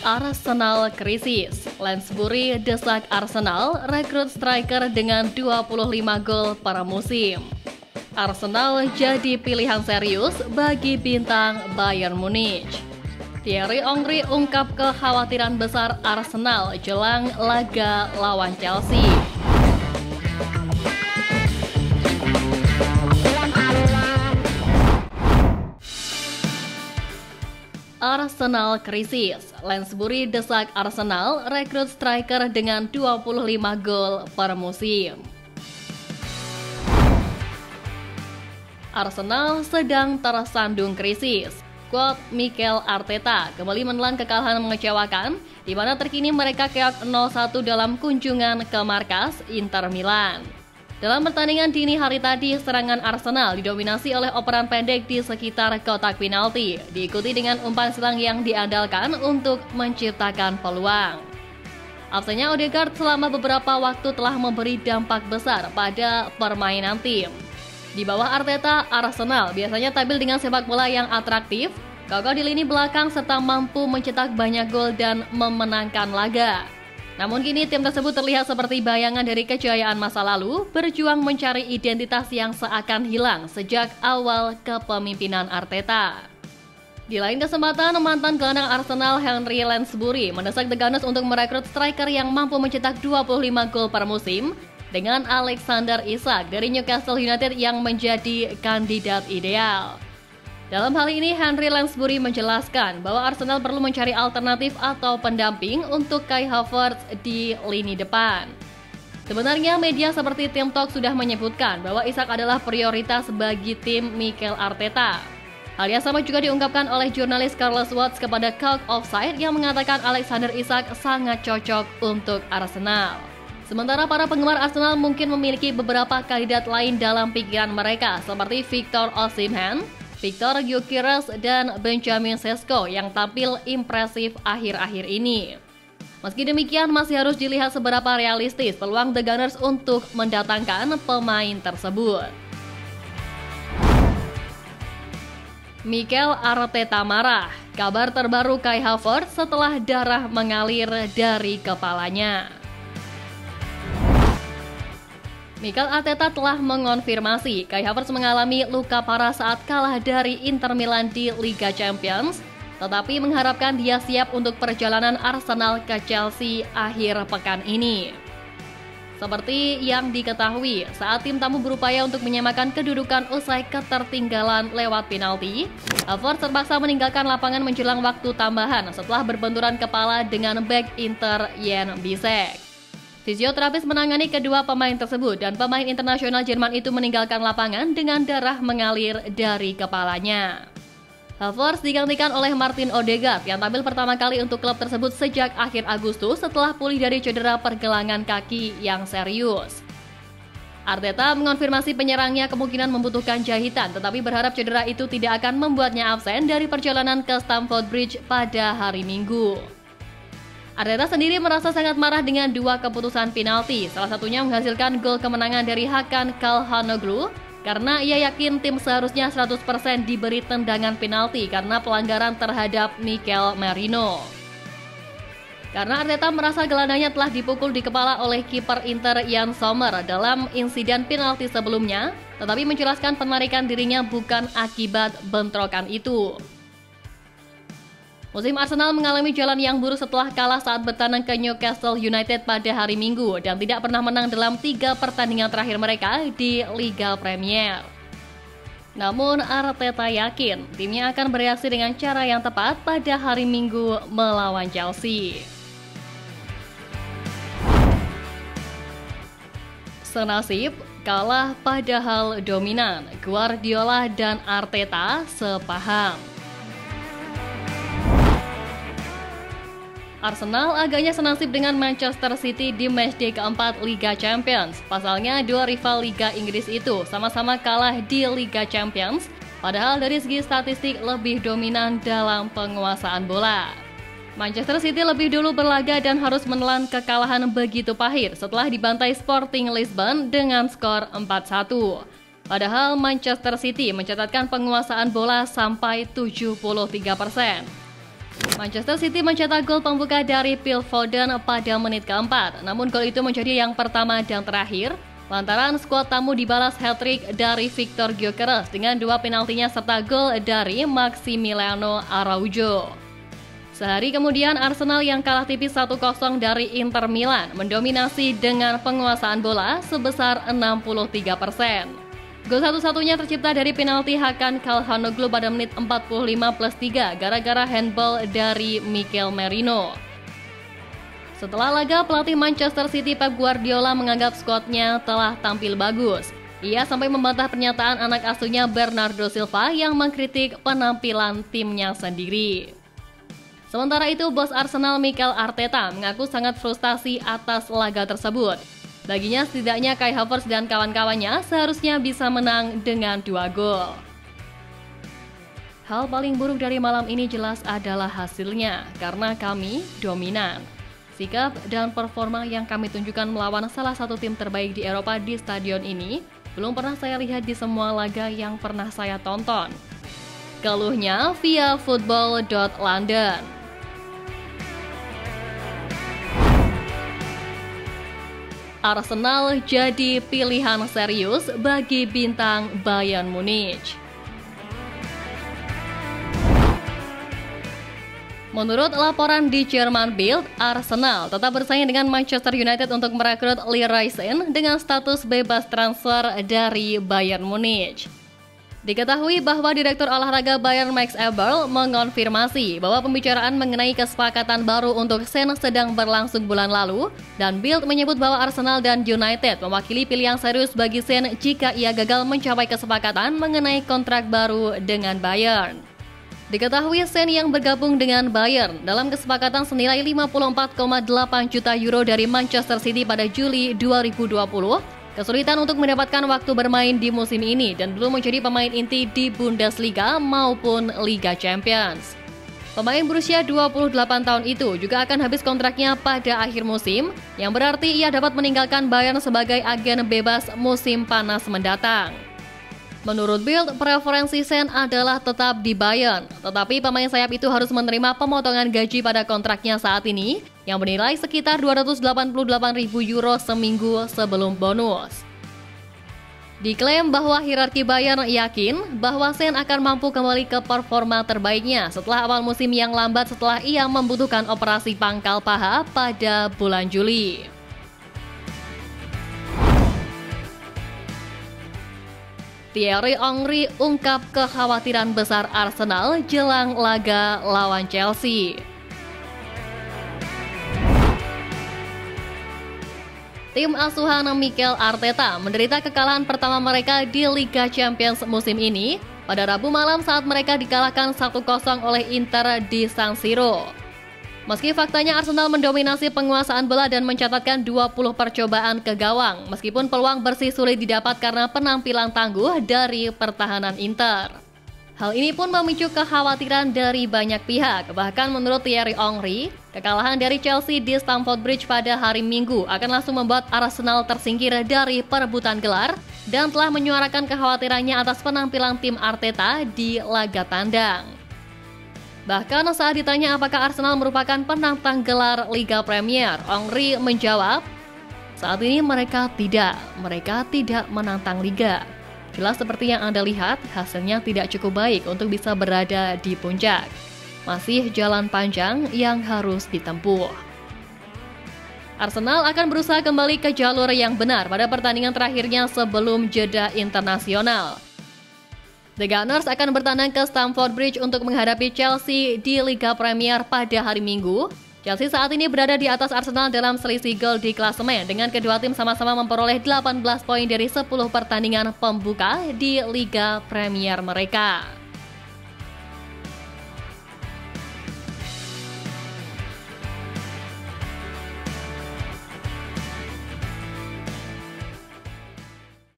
Arsenal krisis. Lansbury desak Arsenal rekrut striker dengan 25 gol per musim. Arsenal jadi pilihan serius bagi bintang Bayern Munich. Thierry Henry ungkap kekhawatiran besar Arsenal jelang laga lawan Chelsea. Arsenal krisis. Lansbury desak Arsenal rekrut striker dengan 25 gol per musim. Arsenal sedang tersandung krisis. Quote Mikel Arteta kembali menelan kekalahan mengecewakan, di mana terkini mereka keok 0-1 dalam kunjungan ke markas Inter Milan. Dalam pertandingan dini hari tadi, serangan Arsenal didominasi oleh operan pendek di sekitar kotak penalti, diikuti dengan umpan silang yang diandalkan untuk menciptakan peluang. Absennya Odegaard selama beberapa waktu telah memberi dampak besar pada permainan tim. Di bawah Arteta, Arsenal biasanya tampil dengan sepak bola yang atraktif, kokoh di lini belakang serta mampu mencetak banyak gol dan memenangkan laga. Namun kini tim tersebut terlihat seperti bayangan dari kejayaan masa lalu, berjuang mencari identitas yang seakan hilang sejak awal kepemimpinan Arteta. Di lain kesempatan, mantan gelandang Arsenal Henry Lansbury mendesak The Gunners untuk merekrut striker yang mampu mencetak 25 gol per musim, dengan Alexander Isak dari Newcastle United yang menjadi kandidat ideal. Dalam hal ini, Henry Lansbury menjelaskan bahwa Arsenal perlu mencari alternatif atau pendamping untuk Kai Havertz di lini depan. Sebenarnya media seperti Team Talk sudah menyebutkan bahwa Isak adalah prioritas bagi tim Mikel Arteta. Hal yang sama juga diungkapkan oleh jurnalis Carlos Watts kepada Cult Offside yang mengatakan Alexander Isak sangat cocok untuk Arsenal. Sementara para penggemar Arsenal mungkin memiliki beberapa kandidat lain dalam pikiran mereka seperti Victor Osimhen, Victor Gyökeres, dan Benjamin Sesko yang tampil impresif akhir-akhir ini. Meski demikian, masih harus dilihat seberapa realistis peluang The Gunners untuk mendatangkan pemain tersebut. Mikel Arteta marah. Kabar terbaru Kai Havertz setelah darah mengalir dari kepalanya. Mikel Arteta telah mengonfirmasi Kai Havertz mengalami luka parah saat kalah dari Inter Milan di Liga Champions, tetapi mengharapkan dia siap untuk perjalanan Arsenal ke Chelsea akhir pekan ini. Seperti yang diketahui, saat tim tamu berupaya untuk menyamakan kedudukan usai ketertinggalan lewat penalti, Havertz terpaksa meninggalkan lapangan menjelang waktu tambahan setelah berbenturan kepala dengan bek Inter Jan Bisek. Fisioterapis menangani kedua pemain tersebut dan pemain internasional Jerman itu meninggalkan lapangan dengan darah mengalir dari kepalanya. Havertz digantikan oleh Martin Odegaard yang tampil pertama kali untuk klub tersebut sejak akhir Agustus setelah pulih dari cedera pergelangan kaki yang serius. Arteta mengonfirmasi penyerangnya kemungkinan membutuhkan jahitan, tetapi berharap cedera itu tidak akan membuatnya absen dari perjalanan ke Stamford Bridge pada hari Minggu. Arteta sendiri merasa sangat marah dengan dua keputusan penalti, salah satunya menghasilkan gol kemenangan dari Hakan Calhanoglu karena ia yakin tim seharusnya 100% diberi tendangan penalti karena pelanggaran terhadap Mikel Merino. Karena Arteta merasa gelandangnya telah dipukul di kepala oleh kiper Inter Jan Sommer dalam insiden penalti sebelumnya, tetapi menjelaskan penarikan dirinya bukan akibat bentrokan itu. Musim Arsenal mengalami jalan yang buruk setelah kalah saat bertandang ke Newcastle United pada hari Minggu dan tidak pernah menang dalam 3 pertandingan terakhir mereka di Liga Premier. Namun Arteta yakin timnya akan bereaksi dengan cara yang tepat pada hari Minggu melawan Chelsea. Senasib, kalah padahal dominan. Guardiola dan Arteta sepaham. Arsenal agaknya senasib dengan Manchester City di matchday keempat Liga Champions. Pasalnya, dua rival Liga Inggris itu sama-sama kalah di Liga Champions, padahal dari segi statistik lebih dominan dalam penguasaan bola. Manchester City lebih dulu berlaga dan harus menelan kekalahan begitu pahit setelah dibantai Sporting Lisbon dengan skor 4-1. Padahal Manchester City mencatatkan penguasaan bola sampai 73%. Manchester City mencetak gol pembuka dari Phil Foden pada menit keempat, namun gol itu menjadi yang pertama dan terakhir lantaran skuad tamu dibalas hat-trick dari Victor Gyökeres dengan 2 penaltinya serta gol dari Maximiliano Araujo. Sehari kemudian Arsenal yang kalah tipis 1-0 dari Inter Milan mendominasi dengan penguasaan bola sebesar 63%. Gol satu-satunya tercipta dari penalti Hakan Calhanoglu pada menit 45+3 gara-gara handball dari Mikel Merino. Setelah laga, pelatih Manchester City Pep Guardiola menganggap skuadnya telah tampil bagus. Ia sampai membantah pernyataan anak asuhnya Bernardo Silva yang mengkritik penampilan timnya sendiri. Sementara itu, bos Arsenal Mikel Arteta mengaku sangat frustasi atas laga tersebut. Baginya setidaknya Kai Havertz dan kawan-kawannya seharusnya bisa menang dengan 2 gol. Hal paling buruk dari malam ini jelas adalah hasilnya, karena kami dominan. Sikap dan performa yang kami tunjukkan melawan salah satu tim terbaik di Eropa di stadion ini belum pernah saya lihat di semua laga yang pernah saya tonton. Keluhnya via football.london. Arsenal jadi pilihan serius bagi bintang Bayern Munich. Menurut laporan di German Bild, Arsenal tetap bersaing dengan Manchester United untuk merekrut Leroy Sane dengan status bebas transfer dari Bayern Munich. Diketahui bahwa Direktur Olahraga Bayern Max Eberl mengonfirmasi bahwa pembicaraan mengenai kesepakatan baru untuk Sane sedang berlangsung bulan lalu, dan Bild menyebut bahwa Arsenal dan United mewakili pilihan serius bagi Sane jika ia gagal mencapai kesepakatan mengenai kontrak baru dengan Bayern. Diketahui Sane yang bergabung dengan Bayern dalam kesepakatan senilai 54,8 juta euro dari Manchester City pada Juli 2020, kesulitan untuk mendapatkan waktu bermain di musim ini dan belum menjadi pemain inti di Bundesliga maupun Liga Champions. Pemain berusia 28 tahun itu juga akan habis kontraknya pada akhir musim, yang berarti ia dapat meninggalkan Bayern sebagai agen bebas musim panas mendatang. Menurut Bild, preferensi Sane adalah tetap di Bayern, tetapi pemain sayap itu harus menerima pemotongan gaji pada kontraknya saat ini yang bernilai sekitar 288.000 euro seminggu sebelum bonus. Diklaim bahwa hierarki Bayern yakin bahwa Sane akan mampu kembali ke performa terbaiknya setelah awal musim yang lambat setelah ia membutuhkan operasi pangkal paha pada bulan Juli. Thierry Henry ungkap kekhawatiran besar Arsenal jelang laga lawan Chelsea. Tim asuhan Mikel Arteta menderita kekalahan pertama mereka di Liga Champions musim ini pada Rabu malam saat mereka dikalahkan 1-0 oleh Inter di San Siro. Meski faktanya Arsenal mendominasi penguasaan bola dan mencatatkan 20 percobaan ke gawang, meskipun peluang bersih sulit didapat karena penampilan tangguh dari pertahanan Inter. Hal ini pun memicu kekhawatiran dari banyak pihak. Bahkan menurut Thierry Henry, kekalahan dari Chelsea di Stamford Bridge pada hari Minggu akan langsung membuat Arsenal tersingkir dari perebutan gelar dan telah menyuarakan kekhawatirannya atas penampilan tim Arteta di laga tandang. Bahkan saat ditanya apakah Arsenal merupakan penantang gelar Liga Premier, Henry menjawab, saat ini mereka tidak menantang Liga. Jelas seperti yang Anda lihat, hasilnya tidak cukup baik untuk bisa berada di puncak. Masih jalan panjang yang harus ditempuh. Arsenal akan berusaha kembali ke jalur yang benar pada pertandingan terakhirnya sebelum jeda internasional. The Gunners akan bertandang ke Stamford Bridge untuk menghadapi Chelsea di Liga Premier pada hari Minggu. Chelsea saat ini berada di atas Arsenal dalam selisih gol di klasemen dengan kedua tim sama-sama memperoleh 18 poin dari 10 pertandingan pembuka di Liga Premier mereka.